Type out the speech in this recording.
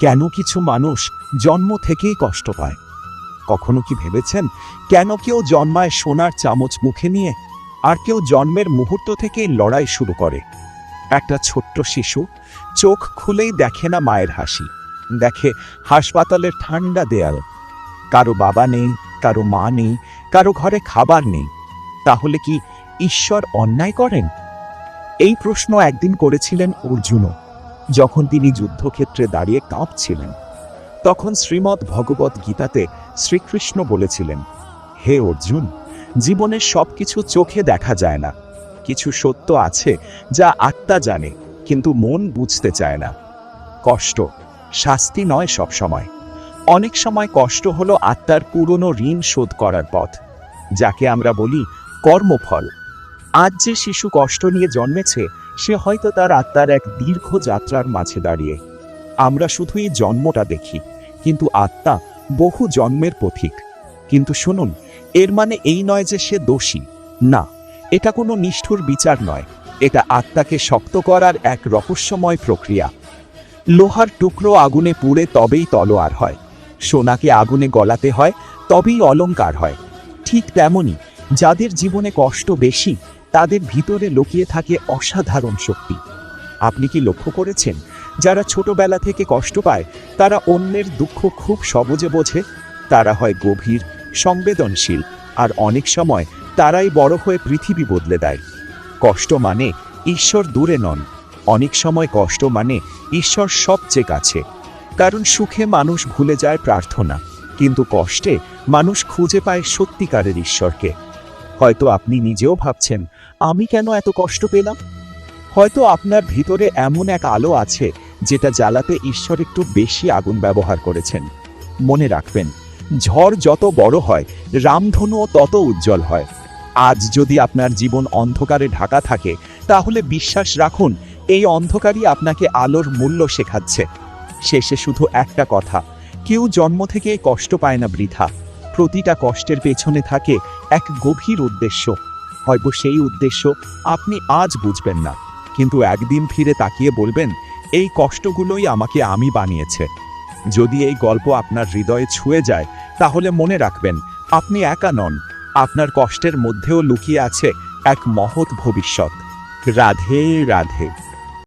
কেন কিছু মানুষ জন্ম থেকেই কষ্ট পায়? কখনো কি ভেবেছেন কেন কেউ জন্মায় সোনার চামচ মুখে নিয়ে, আর কেউ জন্মের মুহূর্ত থেকেই লড়াই শুরু করে? একটা ছোট্ট শিশু চোখ খুলেই দেখে না মায়ের হাসি, দেখে হাসপাতালের ঠান্ডা দেয়াল। কারো বাবা নেই, কারো মা নেই, কারো ঘরে খাবার নেই। তাহলে কি ঈশ্বর অন্যায় করেন? এই প্রশ্ন একদিন করেছিলেন অর্জুনও, যখন তিনি যুদ্ধক্ষেত্রে দাঁড়িয়ে কাঁপছিলেন। তখন শ্রীমদ্ ভগবত গীতাতে শ্রীকৃষ্ণ বলেছিলেন, হে অর্জুন, জীবনের সবকিছু চোখে দেখা যায় না। কিছু সত্য আছে যা আত্মা জানে, কিন্তু মন বুঝতে চায় না। কষ্ট শাস্তি নয় সব সময়। অনেক সময় কষ্ট হলো আত্মার পুরনো ঋণ শোধ করার পথ, যাকে আমরা বলি কর্মফল। আজ যে শিশু কষ্ট নিয়ে জন্মেছে, সে হয়তো তার আত্মার এক দীর্ঘ যাত্রার মাঝে দাঁড়িয়ে। আমরা শুধুই জন্মটা দেখি, কিন্তু আত্মা বহু জন্মের পথিক। কিন্তু শুনুন, এর মানে এই নয় যে সে দোষী। না, এটা কোনো নিষ্ঠুর বিচার নয়। এটা আত্মাকে শক্ত করার এক রহস্যময় প্রক্রিয়া। লোহার টুকরো আগুনে পুড়ে তবেই তলোয়ার হয়, সোনাকে আগুনে গলাতে হয় তবেই অলংকার হয়। ঠিক তেমনি যাদের জীবনে কষ্ট বেশি, তাদের ভিতরে লুকিয়ে থাকে অসাধারণ শক্তি। আপনি কি লক্ষ্য করেছেন, যারা ছোটবেলা থেকে কষ্ট পায় তারা অন্যের দুঃখ খুব সহজে বোঝে? তারা হয় গভীর, সংবেদনশীল, আর অনেক সময় তারাই বড় হয়ে পৃথিবী বদলে দেয়। কষ্ট মানে ঈশ্বর দূরে নন, অনেক সময় কষ্ট মানে ঈশ্বর সবচেয়ে কাছে। কারণ সুখে মানুষ ভুলে যায় প্রার্থনা, কিন্তু কষ্টে মানুষ খুঁজে পায় সত্যিকারের ঈশ্বরকে। হয়তো আপনি নিজেও ভাবছেন, আমি কেন এত কষ্ট পেলাম? হয়তো আপনার ভিতরে এমন এক আলো আছে যেটা জ্বালাতে ঈশ্বর একটু বেশি আগুন ব্যবহার করেছেন। মনে রাখবেন, ঝড় যত বড় হয়, রামধনুও তত উজ্জ্বল হয়। আজ যদি আপনার জীবন অন্ধকারে ঢাকা থাকে, তাহলে বিশ্বাস রাখুন, এই অন্ধকারই আপনাকে আলোর মূল্য শেখাচ্ছে। শেষে শুধু একটা কথা, কেউ জন্ম থেকে কষ্ট পায় না বৃথা। প্রতিটা কষ্টের পেছনে থাকে এক গভীর উদ্দেশ্য। হয়তো সেই উদ্দেশ্য আপনি আজ বুঝবেন না, কিন্তু একদিন ফিরে তাকিয়ে বলবেন, এই কষ্টগুলোই আমাকে আমি বানিয়েছে। যদি এই গল্প আপনার হৃদয়ে ছুঁয়ে যায়, তাহলে মনে রাখবেন, আপনি একা নন। আপনার কষ্টের মধ্যেও লুকিয়ে আছে এক মহৎ ভবিষ্যৎ। রাধে রাধে।